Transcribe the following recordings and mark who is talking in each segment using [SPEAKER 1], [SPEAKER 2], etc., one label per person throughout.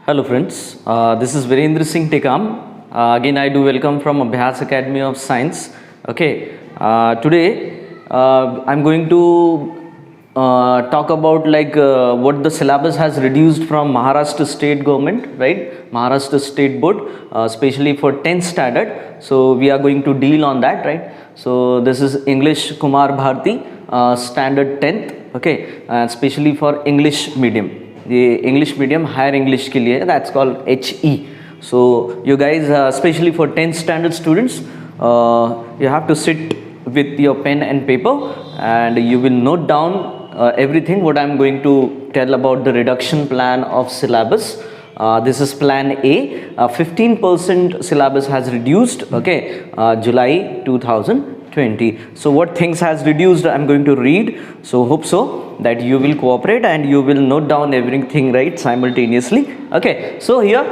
[SPEAKER 1] Hello friends, this is Virendra Singh Tekam. Again I do welcome from Abhyas Academy of Science. Okay, today I'm going to talk about what the syllabus has reduced from Maharashtra state government, right? Maharashtra state board, especially for 10th standard. So we are going to deal on that, right? So this is English Kumar Bharti, standard 10th, okay, especially for English medium. The English medium higher English के लिए that's called HE. So you guys especially for 10th standard students you have to sit with your pen and paper and you will note down everything what I'm going to tell about the reduction plan of syllabus. This is plan A. 15% syllabus has reduced, okay, July 2020. So what things has reduced I'm going to read, so hope so that you will cooperate and you will note down everything right simultaneously. Okay, so here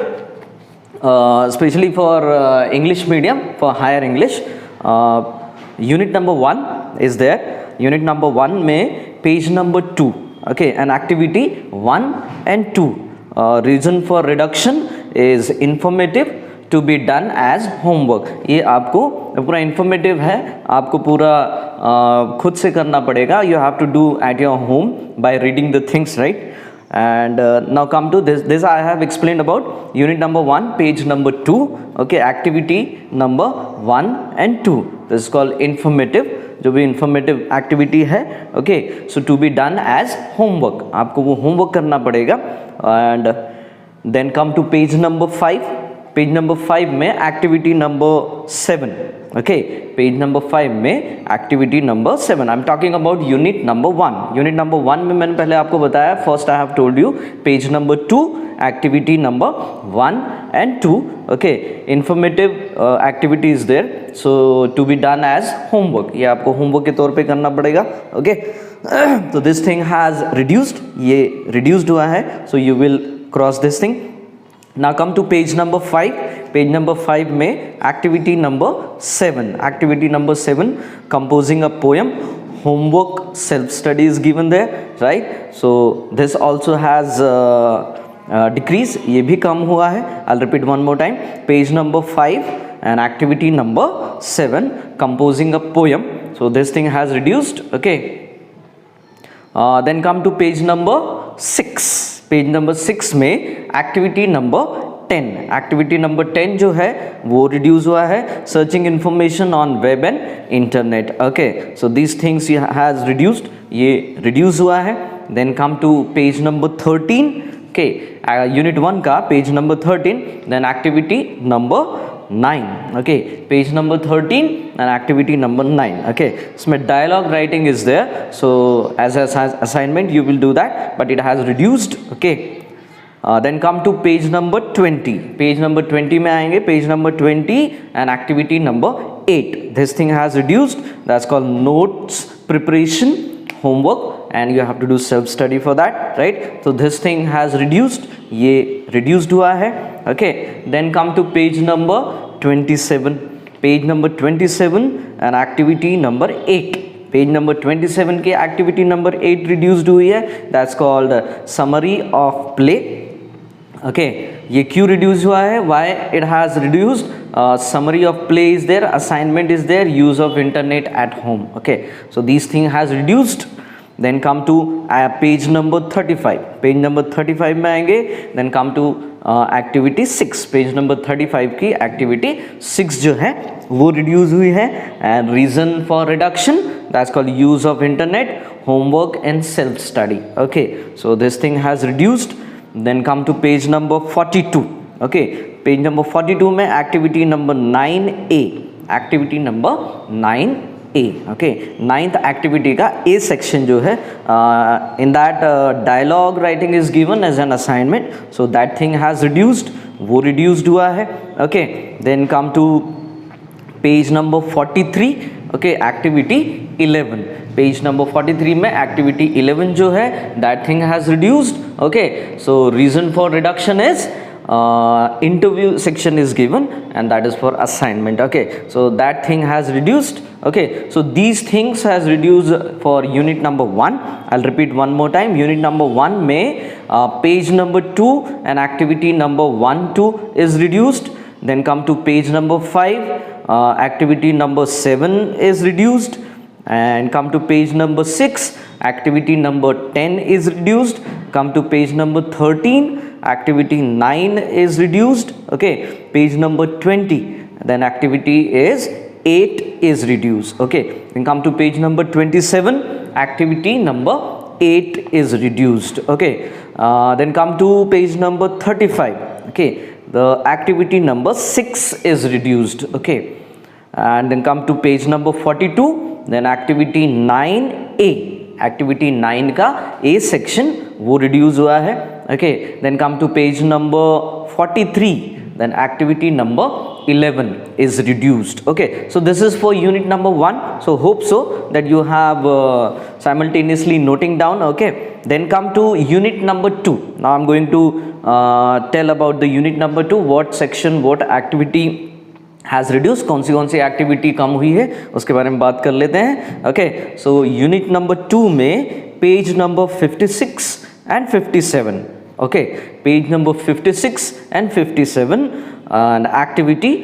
[SPEAKER 1] especially for English medium, for higher English, unit number 1 is there. Unit number 1 में page number 2, okay, and activity 1 and 2. Reason for reduction is informative to be done as homework. ये आपको पूरा informative है, आपको पूरा खुद से करना पड़ेगा. You have to do at your home by reading the things, right? And now come to this I have explained about unit number 1 page number 2, okay, activity number 1 and 2. This is called informative, जो भी informative activity है, okay, so to be done as homework, आपको वो homework करना पड़ेगा. And then come to page number 5. Page number 5 में activity number 7, okay, page number 5 में activity number 7. I am talking about unit number 1. Unit number 1 में मैंने पहले आपको बताया, first I have told you page number 2 activity number 1 and 2, okay, informative activity is there, so to be done as homework, ये आपको homework के तौर पे करना पड़ेगा, ओके. तो दिस थिंग हैज रिड्यूस्ड, ये रिड्यूस्ड हुआ है, so you will cross this thing. Now come to page number 5. Page number 5 में activity number 7. Activity number 7, composing a poem. Homework, self-study is given there, right? So this also has decrease. ये भी कम हुआ है. I'll repeat one more time. Page number 5 and activity number 7, composing a poem. So this thing has reduced. Okay. Then come to page number 6. Page number 6 में activity number 10. Activity number 10 जो है वो reduce हुआ है, searching information on web and internet, okay, so these things has reduced, ये reduce हुआ है. Then come to page number 13, okay, unit 1 का page number 13, then activity number 9, okay, page number 13 and activity number 9, okay. इसमें dialogue writing is there, so as assignment you will do that, but it has reduced, okay. Then come to page number 20. Page number 20 में आएंगे, page number 20 and activity number 8. This thing has reduced, that's called notes preparation, homework, and you have to do self study for that, right? So this thing has reduced, ये reduced हुआ है, okay. Then come to page number 27. Page number 27 and activity number 8. Page number 27 के activity number 8 reduced हुई है, that's called summary of play, okay. ये क्यों reduce हुआ है, why it has reduced? Summary of play is there, assignment is there, use of internet at home, okay. So these thing has reduced. Then come to page number 35. Page number 35 में आएंगे, then come to activity 6. Page number 35 की activity 6 जो है वो reduce हुई है, and reason for reduction, that's called use of internet, homework and self study, okay. So this thing has reduced. Then come to page number 42, okay. Page number 42 में activity number 9A. Activity number 9A, okay. 9th activity का A section जो है, in that dialogue writing is given as an assignment, so that thing has reduced, वो reduced हुआ है, okay. Then come to page number 43, okay, activity 11. Page number 43 में activity 11 जो है that thing has reduced, okay. So reason for reduction is interview section is given, and that is for assignment. Okay, so that thing has reduced. Okay, so these things has reduced for unit number 1. I'll repeat one more time. Unit number 1 may page number 2 and activity number 1 2 is reduced. Then come to page number 5, activity number 7 is reduced, and come to page number 6, activity number 10 is reduced. Come to page number 13, activity 9 is reduced. Okay, page number 20, then activity is 8 is reduced. Okay, then come to page number 27, activity number 8 is reduced. Okay, then come to page number 35. Okay, the activity number 6 is reduced. Okay, and then come to page number 42, then activity 9A, activity 9 का A section वो reduce हुआ है. Okay, then come to page number 43, then activity number 11 is reduced. Okay, so this is for unit number 1. So hope so that you have simultaneously noting down. Okay, then come to unit number 2. Now I'm going to tell about the unit number 2, what section, what activity has reduced, कौन सी activity कम हुई है उसके बारे में बात कर लेते हैं. ओके, सो यूनिट नंबर 2 में page number 56 and 57. Okay, page number 56 and 57 and activity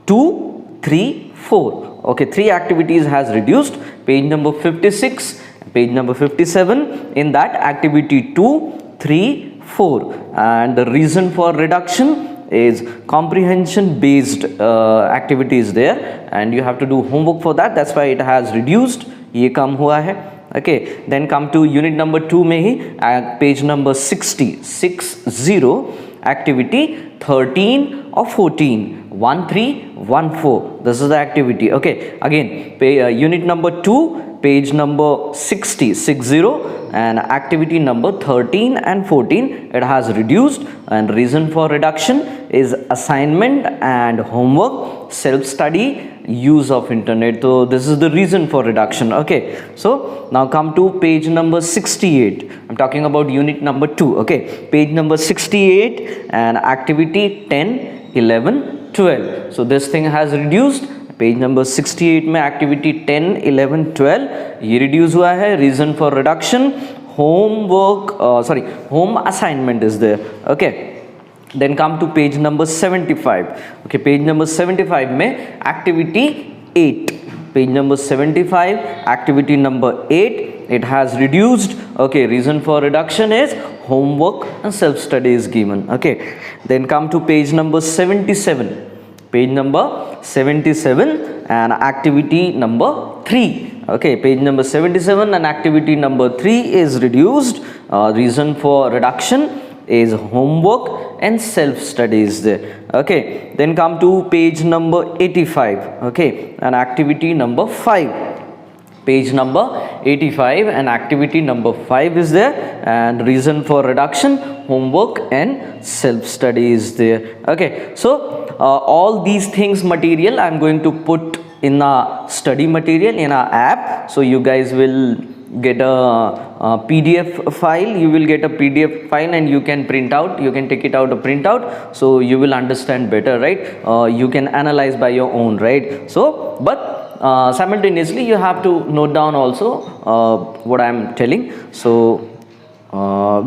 [SPEAKER 1] 2 3 4. Okay, 3 activities has reduced. Page number 56, page number 57. In that, activity 2 3 4, and the reason for reduction is comprehension based activities there, and you have to do homework for that. That's why it has reduced. ये कम हुआ है. Okay, then come to unit number 2 में ही page number 60 activity 13 or 14 1 3 1 4. This is the activity. Okay, again unit number 2, page number 60 and activity number 13 and 14, it has reduced, and reason for reduction is assignment and homework, self study, use of internet. So this is the reason for reduction. Okay, so now come to page number 68. I'm talking about unit number 2. Okay, page number 68 and activity 10 11 12. So this thing has reduced. Page number 68 में activity 10 11 12 ये reduce हुआ है. Reason for reduction, home assignment is there. Okay, then come to page number 75. Okay, page number 75 में activity 8, page number 75 activity number 8, it has reduced. Okay, reason for reduction is homework and self study is given. Okay, then come to page number 77, page number 77 and activity number 3. Okay, page number 77 and activity number 3 is reduced. Reason for reduction is homework and self studies there. Okay, then come to page number 85. Okay, and activity number 5, page number 85 and activity number 5 is there, and reason for reduction, homework and self study is there. Okay, so all these things material I'm going to put in a study material in our app, so you guys will get a PDF file. You will get a PDF file and you can print out, you can take it out a printout, so you will understand better, right? You can analyze by your own, right? So but simultaneously you have to note down also what I am telling. So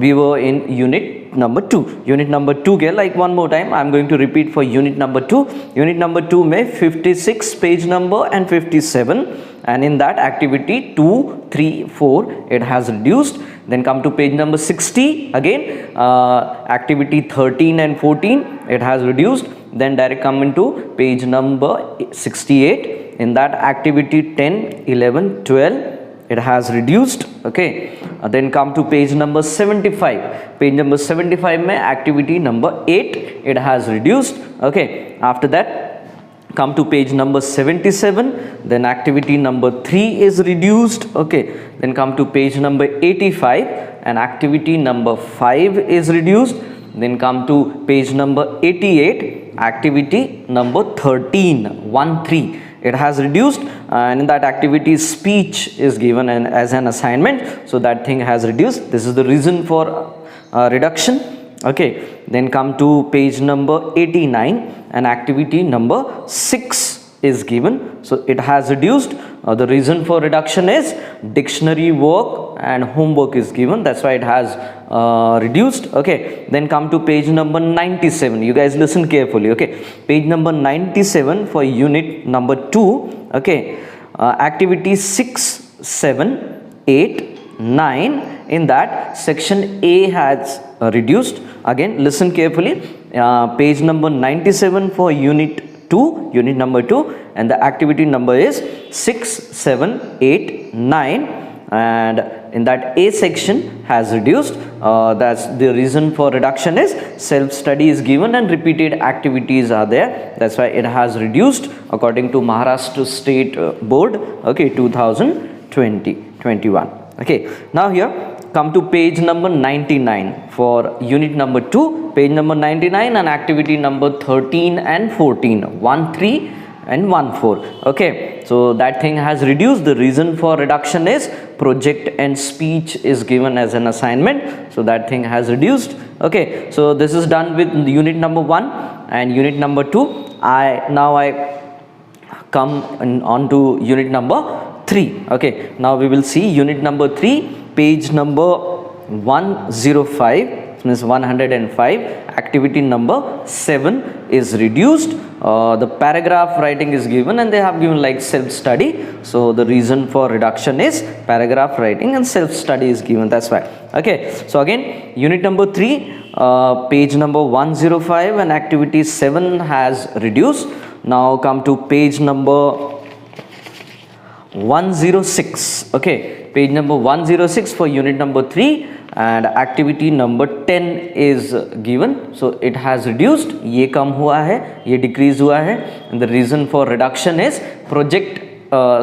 [SPEAKER 1] we were in unit number 2. Unit number 2 के like one more time I am going to repeat for unit number 2. Unit number 2 में 56 page number and 57, and in that activity 2 3 4 it has reduced. Then come to page number 60 again, activity 13 and 14 it has reduced. Then direct come into page number 68. In that activity 10 11 12 it has reduced. Okay, then come to page number 75. Page number 75 में activity number 8 it has reduced. Okay, after that come to page number 77, then activity number 3 is reduced. Okay, then come to page number 85 and activity number 5 is reduced. Then come to page number 88, activity number 13 1 3 it has reduced, and in that activity speech is given and as an assignment, so that thing has reduced. This is the reason for reduction. Okay, then come to page number 89 and activity number 6 is given. So it has reduced. The reason for reduction is dictionary work and homework is given, that's why it has reduced. Okay, then come to page number 97. You guys listen carefully. Okay, page number 97 for unit number 2. Okay, activity 6, 7, 8, 9. In that, section A has reduced. Again, listen carefully. Page number 97 for unit 2, unit number 2, and the activity number is 6, 7, 8, 9, and in that A section has reduced. That's the reason for reduction is self-study is given and repeated activities are there. That's why it has reduced according to Maharashtra State Board. Okay, 2020-21. Okay, now here come to page number 99 for unit number 2, page number 99 and activity number 13 and 14, 1, 3 and 1, 4. Okay, so that thing has reduced. The reason for reduction is project and speech is given as an assignment, so that thing has reduced. Okay, so this is done with unit number 1 and unit number 2. Now I come on to unit number 3. Okay, now we will see unit number 3, page number 105, means 105. Activity number 7 is reduced. The paragraph writing is given and they have given like self-study. So the reason for reduction is paragraph writing and self-study is given, that's why. Okay, so again unit number 3, page number 105 and activity 7 has reduced. Now come to page number 106. Okay, page number 106 for unit number 3 and activity number 10 is given. So it has reduced. ये कम हुआ है, ये decrease हुआ है, and the reason for reduction is project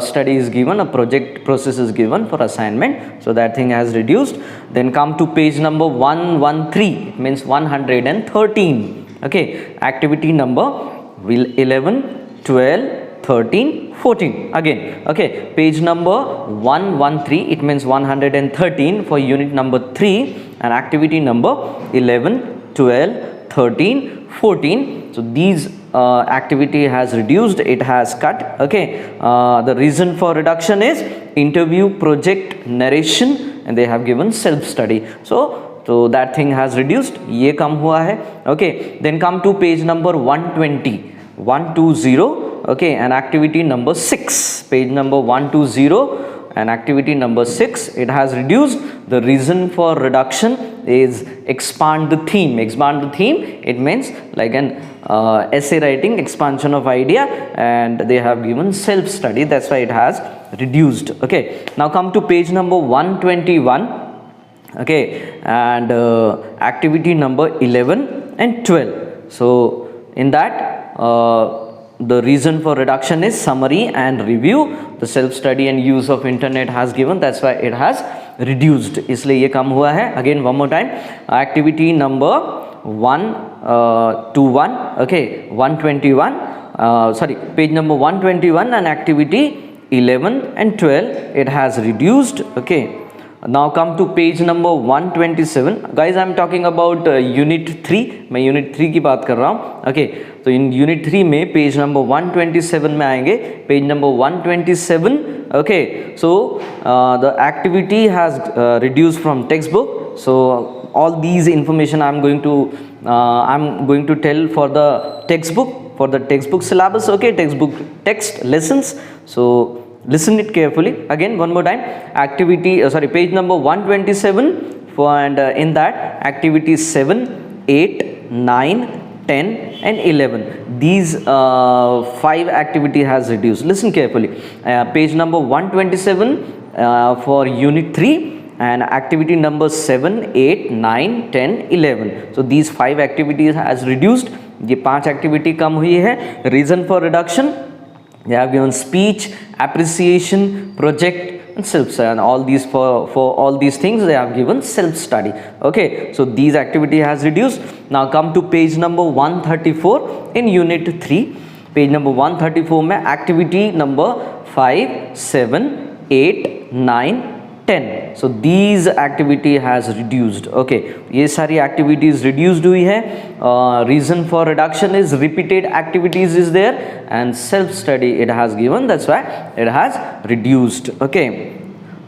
[SPEAKER 1] study is given, a project process is given for assignment, so that thing has reduced. Then come to page number 113, it means 113. Okay, activity number 11, 12, 13, 14 again. Okay, page number 113, it means 113 for unit number 3 and activity number 11, 12, 13, 14. So these activity has reduced, it has cut. Okay, the reason for reduction is interview, project, narration, and they have given self-study. So that thing has reduced. ये कम हुआ है. Okay, then come to page number 120, 120. Okay, and activity number 6, page number 120 and activity number 6, it has reduced. The reason for reduction is expand the theme. Expand the theme, it means like an essay writing, expansion of idea, and they have given self-study, that's why it has reduced. Okay, now come to page number 121. Okay, and activity number 11 and 12. So in that the reason for reduction is summary and review. The self-study and use of internet has given, that's why it has reduced. इसलिए ये कम हुआ है. Again one more time, activity number 121. Okay, 121. Sorry, page number 121 and activity 11 and 12, it has reduced. Okay, now come to page number 127. Guys, I am talking about unit 3. मैं unit 3 की बात कर रहा हूँ. Okay, तो in unit 3 में page number 127 में आएंगे. Page number 127. Okay, so the activity has reduced from textbook. So all these information I'm going to tell for the textbook syllabus. Okay, textbook text lessons. So listen it carefully. Again one more time, activity page number 127 for, and in that activity 7, 8, 9, 10 and 11, these 5 activity has reduced. Listen carefully. Page number 127 for unit 3 and activity number 7, 8, 9, 10, 11. So these 5 activities has reduced. ये 5 activity कम हुई है. Reason for reduction, they have given speech, appreciation, project and self-study, and all these for all these things they have given self-study. Okay, so these activity has reduced. Now come to page number 134 in unit 3. Page number 134 में activity number 5, 7, 8, 9, 10. So these activity has reduced. Okay, ये सारी activities reduced हुई है. Reason for reduction is repeated activities is there and self study it has given, that's why it has reduced. Okay,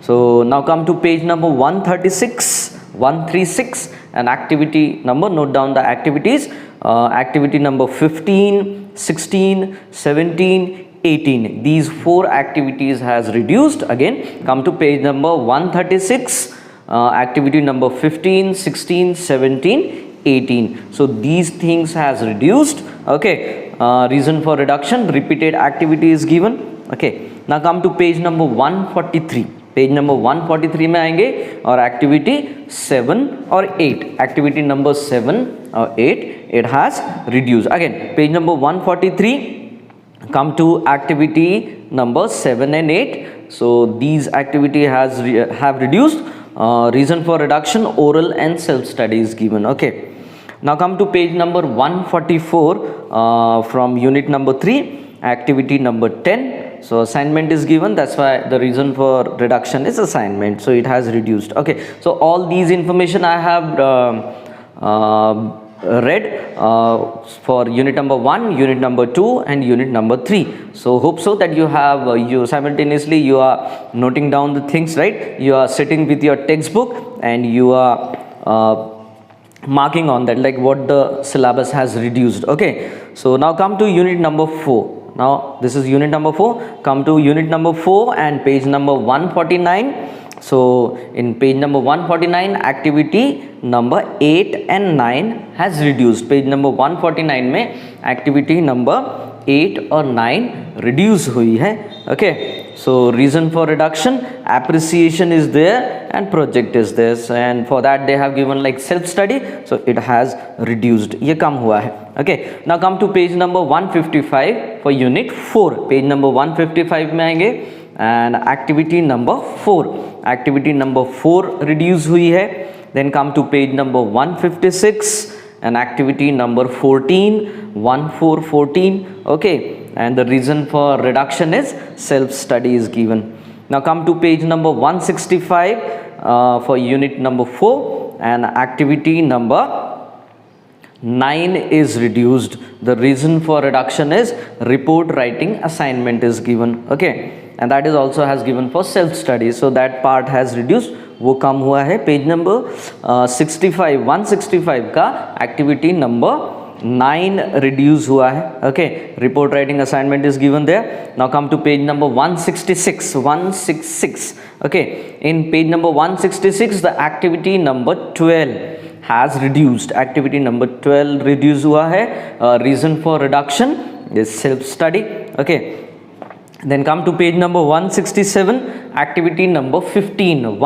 [SPEAKER 1] so now come to page number 136 and activity number, note down the activities. Activity number 15, 16, 17, 18, these 4 activities has reduced. Again, come to page number 136, activity number 15, 16, 17, 18. So these things has reduced. Okay, reason for reduction, repeated activity is given. Okay, now come to page number 143. Page number 143 में आएंगे और activity 7 और 8, activity number 7 और 8 it has reduced. Again, page number 143, come to activity number 7 and 8. So these activity have reduced. Reason for reduction, oral and self study is given. Okay, now come to page number 144 from unit number 3, activity number 10. So assignment is given, that's why the reason for reduction is assignment, so it has reduced. Okay, so all these information I have read for unit number 1, unit number 2 and unit number 3. So hope so that you have you simultaneously you are noting down the things, right? You are sitting with your textbook and you are marking on that like what the syllabus has reduced. Okay, so now come to unit number 4. Now this is unit number 4. Come to unit number 4 and page number 149. So in page number 149, activity number 8 and 9 has reduced. Page number 149 में activity number 8 और 9 reduce हुई है. Okay, so reason for reduction, appreciation is there and project is there, and for that they have given like self study, so it has reduced, ये कम हुआ है. Okay, now come to page number 155 for unit 4. Page number 155 में आएंगे and activity number 4, activity number 4 reduce हुई है. Then come to page number 156 and activity number 14, 1414. Okay, and the reason for reduction is self study is given. Now come to page number 165 for unit number 4 and activity number 9 is reduced. The reason for reduction is report writing assignment is given. Okay, and that is also has given for self study, so that part has reduced, वो कम हुआ है. Page number 165 का activity number 9 reduce हुआ है. Okay, report writing assignment is given there. Now come to page number 166. Okay, in page number 166 the activity number 12 has reduced. Activity number 12 reduce हुआ है. Reason for reduction is self study. Okay, then come to page number 167, activity number 15.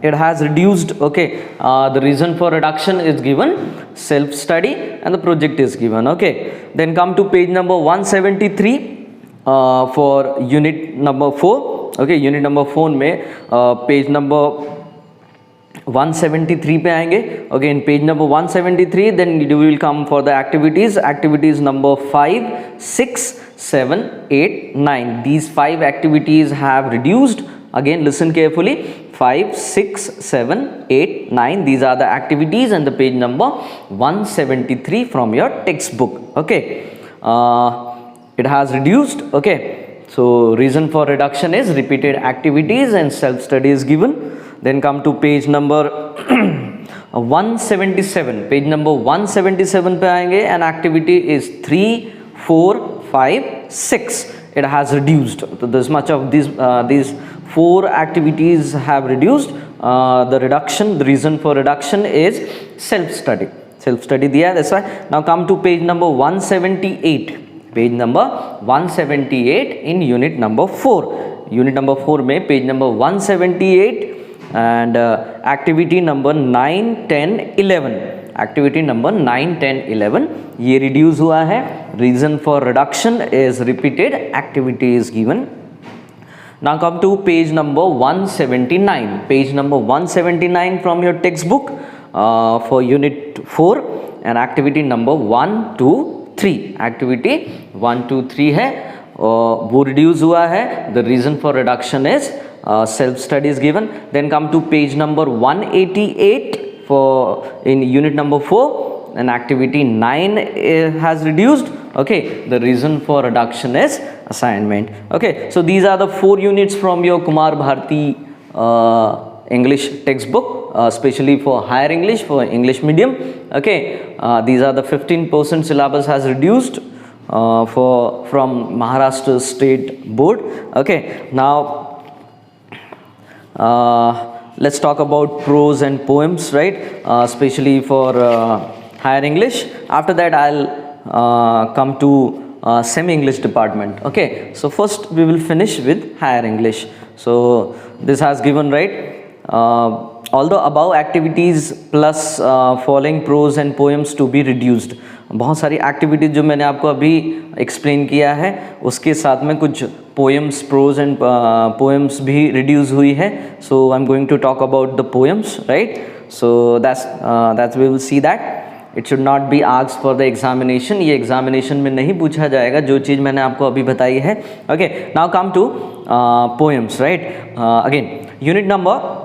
[SPEAKER 1] It has reduced. Okay, the reason for reduction is given self study and the project is given. Okay, then come to page number 173 for unit number 4. Okay, unit number 4 में page number 173 पे आएंगे. Okay, in page number 173 then you will come for the activities number 5, 6, 7, 8, 9. These 5 activities have reduced. Again listen carefully, 5, 6, 7, 8, 9, these are the activities and the page number 173 from your textbook. Okay, it has reduced. Okay, so reason for reduction is repeated activities and self study is given. Then come to page number 177. Page number 177 पे आएंगे and activity is 3, 4, 5, 6. It has reduced. So this much of these 4 activities have reduced. The reason for reduction is self study. Self study दिया है, that's why. Now come to page number 178. Page number 178 in unit number 4. Unit number 4 में page number 178 and activity number 9, 10, 11. Activity number 9, 10, 11 ये reduce हुआ है. Reason for reduction is repeated activity is given. Now come to page number 179. Page number 179 from your textbook for unit 4 and activity number 1, 2, 3. Activity 1, 2, 3 है वो reduce हुआ है. The reason for reduction is self study is given. Then come to page number 188 for in unit number 4, and activity 9 has reduced. Okay, the reason for reduction is assignment. Okay, so these are the 4 units from your Kumar Bharti English textbook, especially for higher English, for English medium. Okay, these are the 15% syllabus has reduced from Maharashtra State Board. Okay, now let's talk about prose and poems, right? Especially for higher English. After that I'll come to semi-English department. Okay, so first we will finish with higher English. So this has given, right, all the above activities plus following prose and poems to be reduced. बहुत सारी activities जो मैंने आपको अभी explain किया है उसके साथ में कुछ पोएम्स, प्रोज एंड पोएम्स भी रिड्यूस हुई है. So I am going to talk about the poems, right? So that's we will see that. It should not be asked for the examination. ये एग्जामिनेशन में नहीं पूछा जाएगा जो चीज़ मैंने आपको अभी बताई है. Okay, now come to poems, right? Again unit number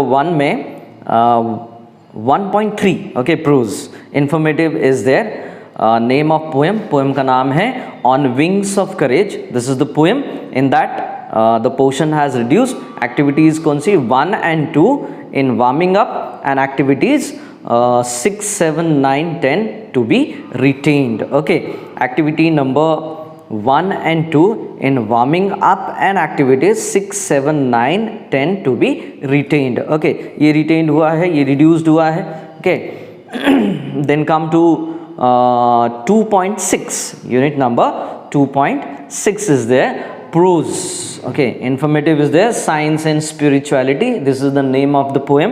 [SPEAKER 1] 1 में 1.3, okay, prose informative is there. Name of poem का नाम है on wings of courage. This is the poem. In that the portion has reduced. Activities कौन सी? 1 and 2 in warming up, and activities 6, 7, 9, 10 to be retained. Okay, activity number 1 and 2 in warming up, and activities 6, 7, 9, 10 to be retained. Okay, ये retained हुआ है, ये reduced हुआ है. Okay, then come to 2.6. Unit number 2.6 is there. Prose. Okay, informative is there. Science and spirituality. This is the name of the poem.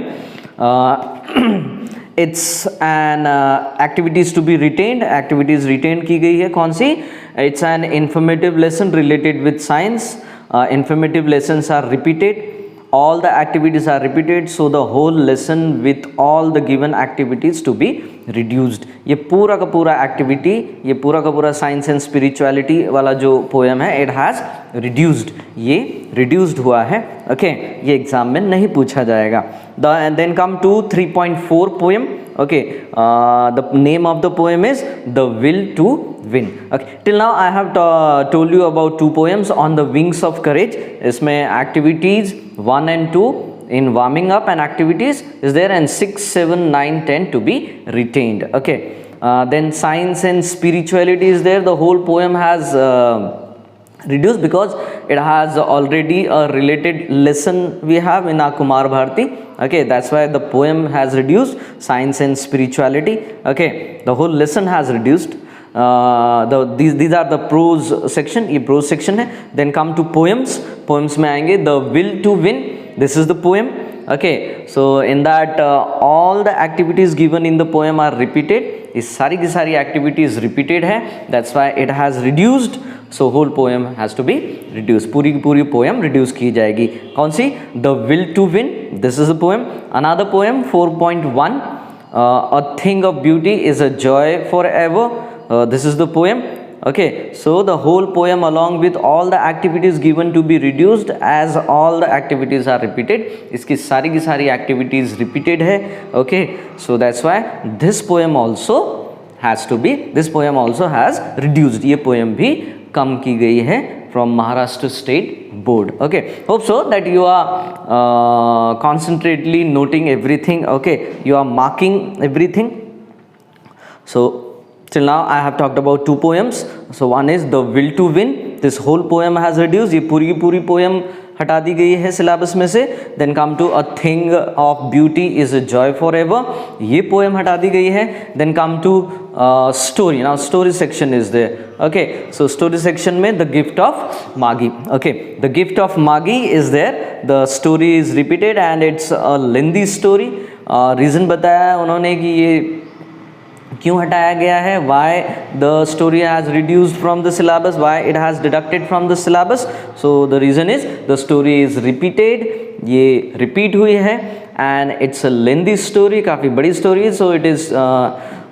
[SPEAKER 1] It's an activities to be retained. Activities retained की गई है कौन सी? It's an informative lesson related with science. Informative lessons are repeated. All the activities are repeated, so the whole lesson with all the given activities to be reduced. ये पूरा का पूरा activity, ये पूरा का पूरा साइंस एंड स्पिरिचुअलिटी वाला जो पोएम है, इट हैज़ रिड्यूस्ड. ये रिड्यूस्ड हुआ है. ओके, ये एग्जाम में नहीं पूछा जाएगा. Then come to 3.4 poem. Okay, the name of the poem is The Will to Win. Okay, till now I have told you about 2 poems on the wings of courage. इसमें activities 1 and 2 in warming up and activities is there, and 6, 7, 9, 10 to be retained. Okay, then science and spirituality is there. The whole poem has reduced because it has already a related lesson we have in our Kumar Bharti. Okay, that's why the poem has reduced. Science and spirituality. Okay, the whole lesson has reduced. These are the prose section. ये prose section है. Then come to poems. Poems में आएंगे The Will to Win. This is the poem. Okay, so in that all the activities given in the poem are repeated. इस सारी की सारी activities repeated है. That's why it has reduced. So whole poem has to be reduced. पूरी की पूरी poem reduce की जाएगी. कौन सी? The Will to Win. This is the poem. Another poem 4.1. A thing of beauty is a joy forever. This is the poem. Okay, so the whole poem along with all the activities given to be reduced, as all the activities are repeated. इसकी सारी की सारी activities repeated है. Okay, so that's why this poem also has to be. This poem also has reduced. ये poem भी कम की गई है from Maharashtra State Board. Okay, hope so that you are concentrately noting everything. Okay, you are marking everything. So till now I have talked about 2 poems. So one is The Will to Win. This whole poem has reduced. ये पूरी की पूरी poem हटा दी गई है syllabus में से. Then come to A Thing of Beauty is a Joy Forever. ये poem हटा दी गई है. Then come to story. Now story section is there. Okay, so story section में The Gift of Magi. Okay, The Gift of Magi is there. The story is repeated and it's a lengthy story. Reason बताया है उन्होंने कि ये क्यों हटाया गया है, why the story has reduced from the syllabus, why it has deducted from the syllabus. So the reason is the story is repeated, ये repeat हुई है, and it's a lengthy story, काफ़ी बड़ी story है, so it is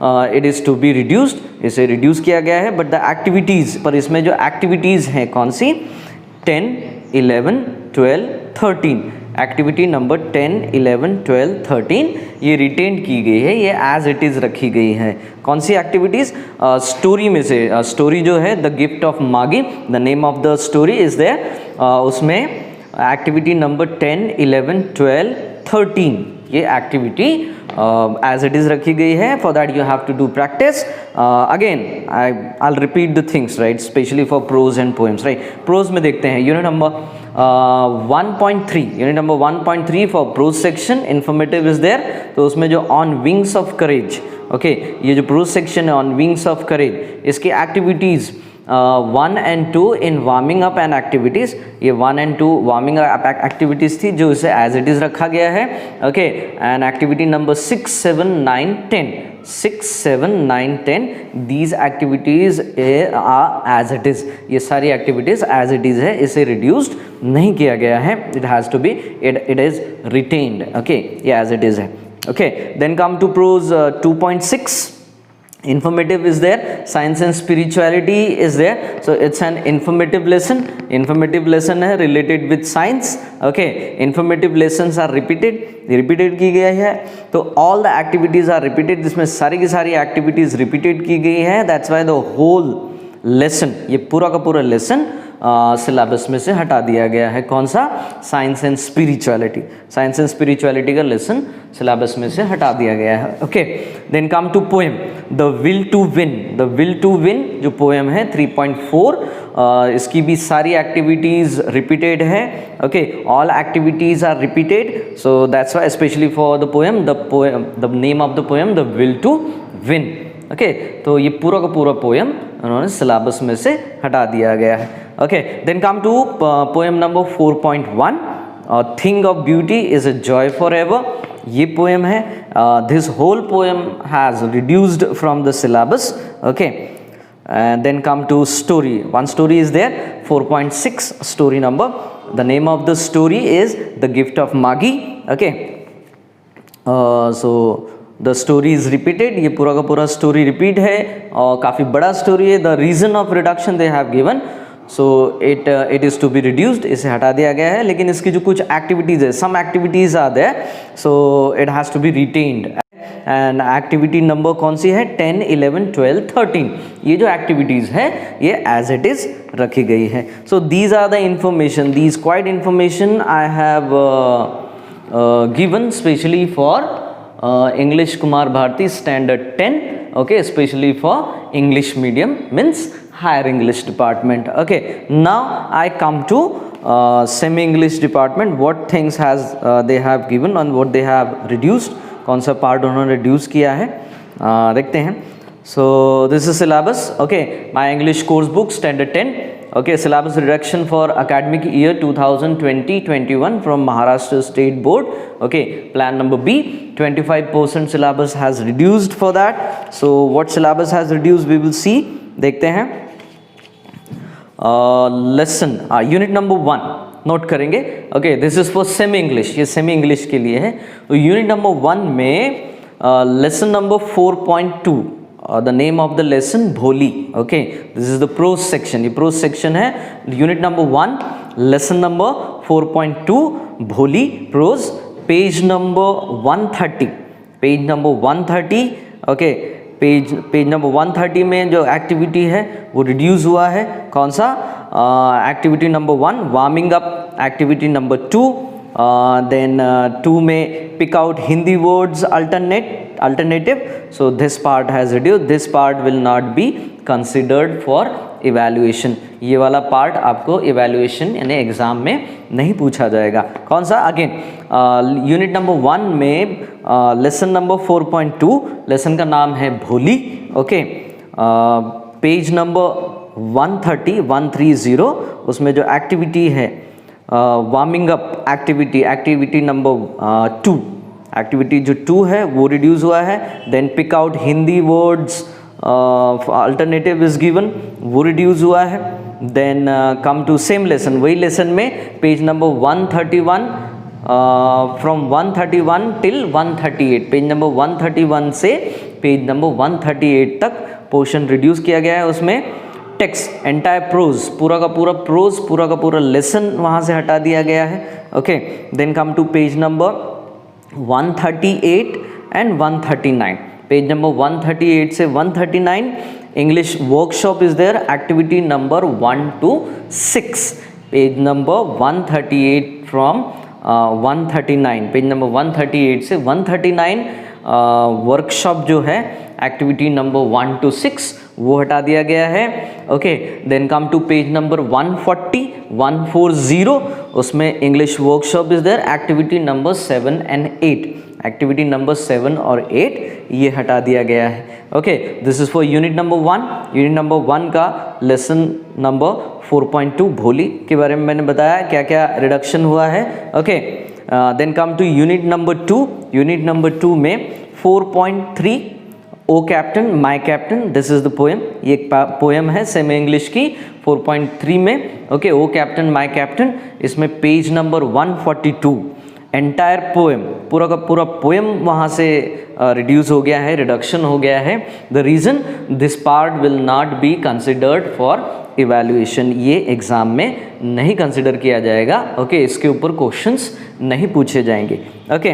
[SPEAKER 1] it is to be reduced, इसे reduce किया गया है। बट द एक्टिविटीज़, पर इसमें जो एक्टिविटीज़ हैं कौन सी, 10, 11, 12, 13, एक्टिविटी नंबर 10, 11, 12, 13 ये रिटेन की गई है, ये एज इट इज़ रखी गई है। कौन सी एक्टिविटीज़, स्टोरी में से स्टोरी जो है the gift of Magi, the name of the story is there, उसमें एक्टिविटी नंबर 10, 11, 12, 13 ये एक्टिविटी एज इट इज़ रखी गई है। For that you have to do practice again, I repeat the things right, specially for prose and poems right. Prose में देखते हैं unit number 1.3, unit number 1.3 for prose section, informative is there. तो उसमें जो on wings of courage, okay, ये जो prose section है on wings of courage, इसकी activities 1 and 2 in warming up and activities, ये 1 and 2 वार्मिंग अप एक्टिविटीज़ थी जो इसे एज इट इज़ रखा गया है, okay. And activity number 6, 7, 9, 10, 6, 7, 9, 10 these activities are as it is, ये सारी एक्टिविटीज़ एज इट इज़ है, इसे रिड्यूस्ड नहीं किया गया है, it has to be, it is retained, okay, ये एज इट इज़ है, okay. Then come to prose 2.6, informative is there, science and spirituality is there, so it's an informative lesson, informative lesson है related with science, okay, informative lessons are repeated की गई है, तो all the activities are repeated, जिसमें सारी की सारी activities repeated की गई है, that's why the whole lesson, ये पूरा का पूरा lesson सिलेबस में से हटा दिया गया है। कौन सा, science and spirituality, science and spirituality का लेसन सिलेबस में से हटा दिया गया है, okay. Then come to poem, the will to win, the will to win जो पोएम है 3.4, इसकी भी सारी एक्टिविटीज़ रिपीटेड है, okay, all activities are repeated, so that's why specially for the poem, the name of the poem the will to win, okay. तो ये पूरा का पूरा पोएम उन्होंने सिलेबस में से हटा दिया गया है, okay. Then come to poem number 4.1, thing of beauty is a joy forever, ये पोएम है, this whole poem has reduced from the syllabus, okay. Then come to story, one story is there, 4.6 story number, the name of the story is the gift of Magi, okay. So the story is repeated, ये पूरा का पूरा story repeat है और काफ़ी बड़ा story है। The reason of reduction they have given, so it is to be reduced, इसे हटा दिया गया है, लेकिन इसकी जो कुछ एक्टिविटीज़ है, some activities are there, so it has to be retained. And activity number कौन सी है, 10, 11, 12, 13, ये जो एक्टिविटीज़ है ये एज इट इज़ रखी गई है। So these are the information, these quite information I have given specially for English Kumar Bharti Standard 10, okay, especially for English medium, means higher English department, okay. Now I come to semi English department, what things has they have given and what they have reduced, कौन सा part उन्होंने reduce किया है, देखते हैं। So this is syllabus, okay, my English course book Standard 10, okay, syllabus reduction for academic year 2020-21 from Maharashtra State Board, okay, plan number B, 25% syllabus has reduced for that. So what syllabus has reduced we will see, देखते हैं। lesson unit number 1 note करेंगे, okay, this is for semi English, ये semi English के लिए है। तो unit number 1 में lesson number 4.2, the name of the lesson भोली, okay, this is the prose section, ये prose section है। unit number 1 lesson number 4.2 भोली prose, page number 130, page number 130, okay, page number 130 में जो एक्टिविटी है वो रिड्यूस हुआ है, कौन सा, activity number 1 warming up, activity number 2, then 2 में pick out Hindi words alternative, so this part has reduce, this part will not be considered for evaluation, ये वाला पार्ट आपको इवैल्यूएशन यानी एग्ज़ाम में नहीं पूछा जाएगा। कौन सा, अगेन यूनिट नंबर 1 में लेसन नंबर 4.2, लेसन का नाम है भोली, ओके। पेज नंबर 130, उसमें जो एक्टिविटी है warming up activity, activity number 2, activity जो 2 है वो रिड्यूस हुआ है। Then pick out Hindi words alternative is given, वो रिड्यूस हुआ है। Then come to same lesson, वही लेसन में page number 131, from 131 till 138, page number 131 से पेज नंबर 138 तक पोर्शन रिड्यूस किया गया है। उसमें टेक्स्ट एंटायर प्रोज, पूरा का पूरा प्रोज, पूरा का पूरा लेसन वहाँ से हटा दिया गया है। Okay, then come to page number 138 and 139। Page number 138 से 139 English workshop is there, activity number 1 to 6। Page number 138 from 139, page number 138 से 139 वर्कशॉप जो है एक्टिविटी नंबर 1 to 6 वो हटा दिया गया है। Okay, then come to page number 140, उसमें English workshop is there, activity number 7 and 8। Activity number 7 और 8 ये हटा दिया गया है। Okay, this is for unit number 1। Unit number 1 का लेसन नंबर 4.2 भोली के बारे में मैंने बताया क्या क्या रिडक्शन हुआ है। Okay, then come to unit number 2। Unit number 2 में 4.3 O captain my captain, this is the poem. ये एक पोएम है सेमी इंग्लिश की 4.3 में। Okay, O captain my captain, इसमें पेज नंबर 142 एंटायर पोएम, पूरा का पूरा पोएम वहाँ से रिड्यूस हो गया है, रिडक्शन हो गया है। The reason this part will not be considered for evaluation, ये एग्ज़ाम में नहीं कंसिडर किया जाएगा। ओके, इसके ऊपर क्वेश्चंस नहीं पूछे जाएंगे। Okay,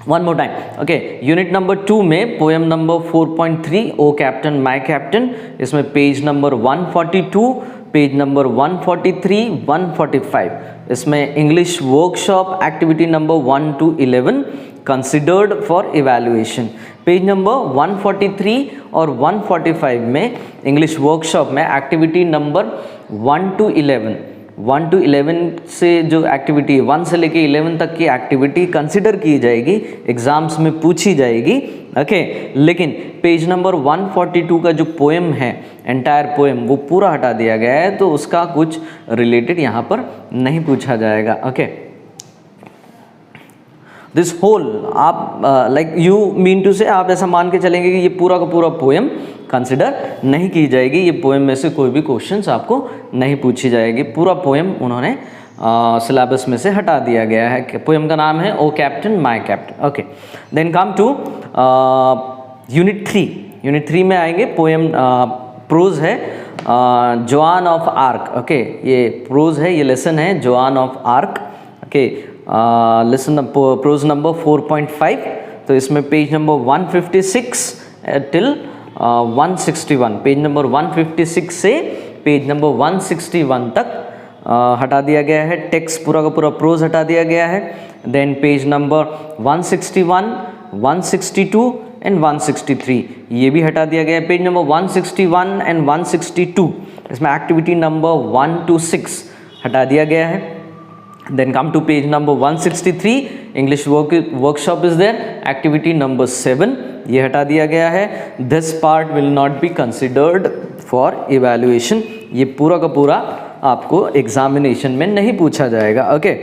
[SPEAKER 1] one more time. Okay, unit number 2 में poem number 4.3 O captain my captain, इसमें पेज नंबर 142, पेज नंबर 143, 145, इसमें English workshop activity number 1 to 11 considered for evaluation. Page number 143 और 145 में इंग्लिश वर्कशॉप में एक्टिविटी नंबर 1 to 11 से जो activity 1 से लेके 11 तक की एक्टिविटी कंसिडर की जाएगी, एग्जाम्स में पूछी जाएगी। ओके, लेकिन पेज नंबर 142 का जो पोएम है एंटायर पोएम वो पूरा हटा दिया गया है, तो उसका कुछ रिलेटेड यहाँ पर नहीं पूछा जाएगा। ओके, दिस होल आप लाइक यू मीन टू से आप ऐसा मान के चलेंगे कि ये पूरा का पूरा पोएम कंसिडर नहीं की जाएगी, ये पोएम में से कोई भी क्वेश्चंस आपको नहीं पूछी जाएगी। पूरा पोएम उन्होंने सिलेबस में से हटा दिया गया है। पोएम का नाम है O captain my captain. Okay, then come to unit 3। Unit 3 में आएंगे, पोएम प्रोज है जोआन ऑफ आर्क। ओके, ये प्रोज है, ये लेसन है Joan of Arc. Okay, lesson prose number 4.5, तो इसमें page number 156 till 161, page number 156 से पेज नंबर 161 तक हटा दिया गया है। टेक्स्ट पूरा का पूरा प्रोज हटा दिया गया है। देन पेज नंबर 161, 162 एंड 163 ये भी हटा दिया गया है। पेज नंबर 161 एंड 162 इसमें एक्टिविटी नंबर 1 to 6 हटा दिया गया है। Then come to page number 163, English workshop is there, activity number 7 ये हटा दिया गया है। This part will not be considered for evaluation, ये पूरा का पूरा आपको एग्जामिनेशन में नहीं पूछा जाएगा। ओके,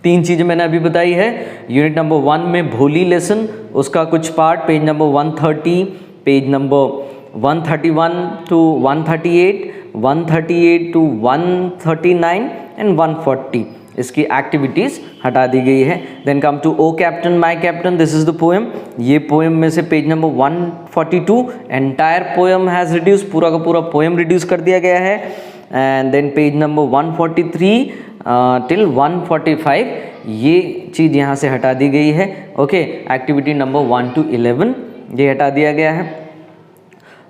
[SPEAKER 1] 3 चीज़ें मैंने अभी बताई है। यूनिट नंबर 1 में भोली लेसन, उसका कुछ part page number 130, page number 131 to 138, 138 to 139 and 140 इसकी एक्टिविटीज़ हटा दी गई है। Then come to O captain my captain, this is the poem. ये पोएम में से page number 142 entire poem has reduce, पूरा का पूरा पोएम रिड्यूस कर दिया गया है। And then page number 143 till 145 ये चीज़ यहाँ से हटा दी गई है। ओके, एक्टिविटी नंबर 1 to 11 ये हटा दिया गया है।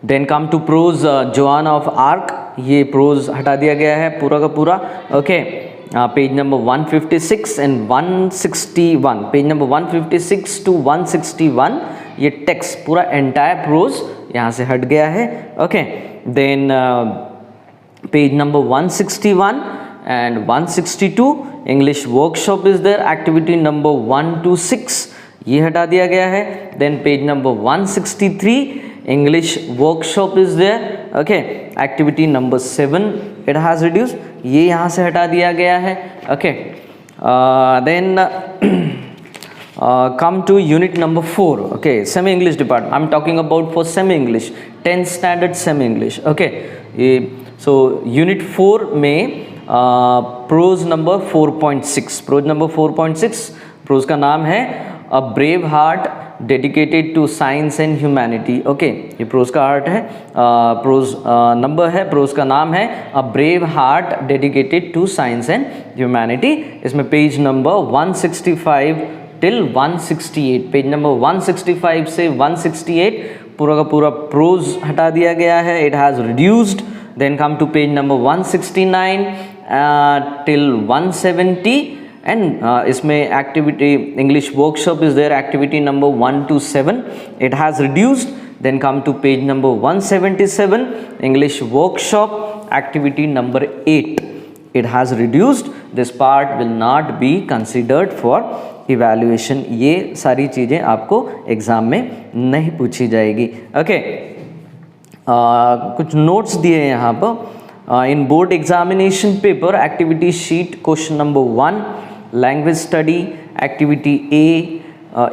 [SPEAKER 1] Then come to prose Joan of Arc, ये प्रोज हटा दिया गया है पूरा का पूरा। Okay, page number 156 and 161, page number 156 to 161 ये टेक्स्ट पूरा एंटायर प्रोज यहाँ से हट गया है। Okay, then page number 161 and 162 English workshop is there, activity number 1 to 6 ये हटा दिया गया है। Then page number 163 English workshop is there. Okay, activity number 7 it has reduce, ये यहाँ से हटा दिया गया है। Okay, then come to unit number 4. Okay, semi English department, I'm talking about for semi English 10th standard semi English. Okay, so unit 4 में prose number 4.6, prose number 4.6 prose का नाम है A Brave Heart dedicated to science and humanity. Okay, ये prose का art है, prose number है, prose का नाम है a brave heart dedicated to science and humanity. इसमें page number 165 till 168, page number 165 से 168 पूरा का पूरा प्रोज हटा दिया गया है, it has reduced. Then come to page number 169 till 170 and इसमें activity English workshop is there, activity number 1 to 7, it has reduced. Then come to page number 177 English workshop activity number 8, it has reduced. This part will not be considered for evaluation. ये सारी चीज़ें आपको exam में नहीं पूछी जाएगी। Okay, कुछ notes दिए हैं यहाँ पर। इन board examination paper activity sheet question number 1 language study activity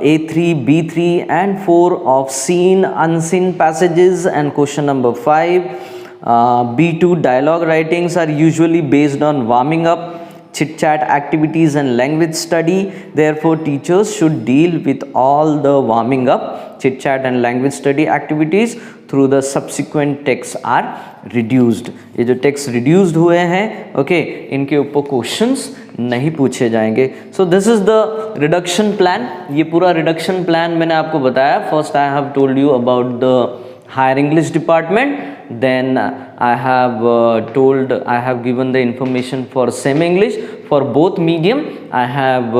[SPEAKER 1] A3, B3 and 4 of seen unseen passages and question number 5. B2 dialogue writings are usually based on warming up, chit chat activities and language study. Therefore teachers should deal with all the warming up, chit chat and language study activities through the subsequent texts are reduced. ये जो text reduced हुए हैं, okay, इनके ऊपर questions नहीं पूछे जाएंगे। So this is the reduction plan. ये पूरा reduction plan मैंने आपको बताया। First I have told you about the higher English department, then I have given the information for semi English, for both medium I have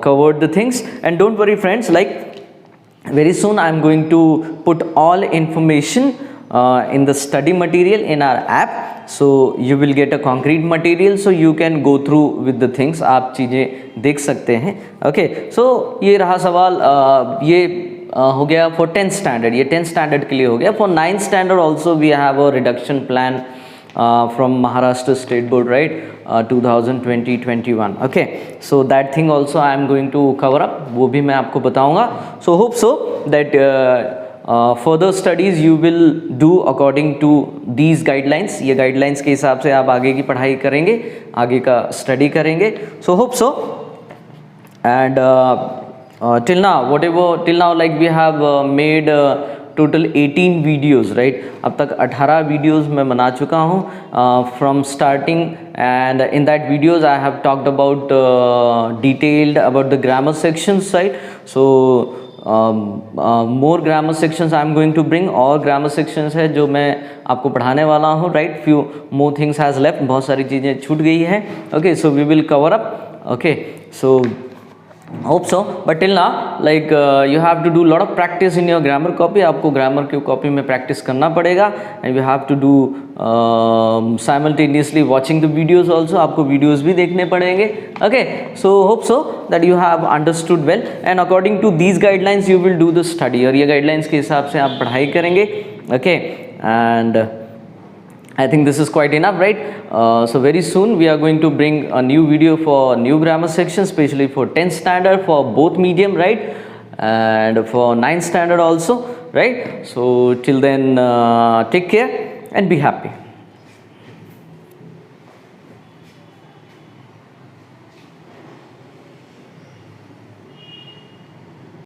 [SPEAKER 1] covered the things. And don't worry friends, like very soon I am going to put all information in the study material in our app, so you will get a concrete material, so you can go through with the things, आप चीज़ें देख सकते हैं। Okay, so ये रहा सवाल, ये हो गया फॉर 10th स्टैंडर्ड, ये 10th स्टैंडर्ड के लिए हो गया। For 9th standard also we have a reduction plan from Maharashtra state board, right, 2020-21। Okay, so that thing also I am going to cover up, वो भी मैं आपको बताऊंगा। So hope so that further studies you will do according to these guidelines. ये guidelines के हिसाब से आप आगे की पढ़ाई करेंगे, आगे का स्टडी करेंगे। सो hope so and till now like we have made total 18 videos, right? अब तक 18 videos मैं बना चुका हूँ from starting, and in that videos I have talked about detailed about the grammar sections, right? So more grammar sections I am going to bring, और grammar sections है जो मैं आपको पढ़ाने वाला हूँ, right? Few more things has left, बहुत सारी चीज़ें छूट गई हैं। Okay, so we will cover up. Okay, so hope so, but till now like you have to do lot of practice in your grammar copy. आपको grammar की copy में practice करना पड़ेगा, and you have to do simultaneously watching the videos also, आपको videos भी देखने पड़ेंगे। Okay, so hope so that you have understood well, and according to these guidelines you will do the study, और ये guidelines के हिसाब से आप पढ़ाई करेंगे। Okay, and I think this is quite enough, right? So very soon we are going to bring a new video for new grammar section, especially for 10th standard for both medium, right? And for 9th standard also, right? So till then take care and be happy.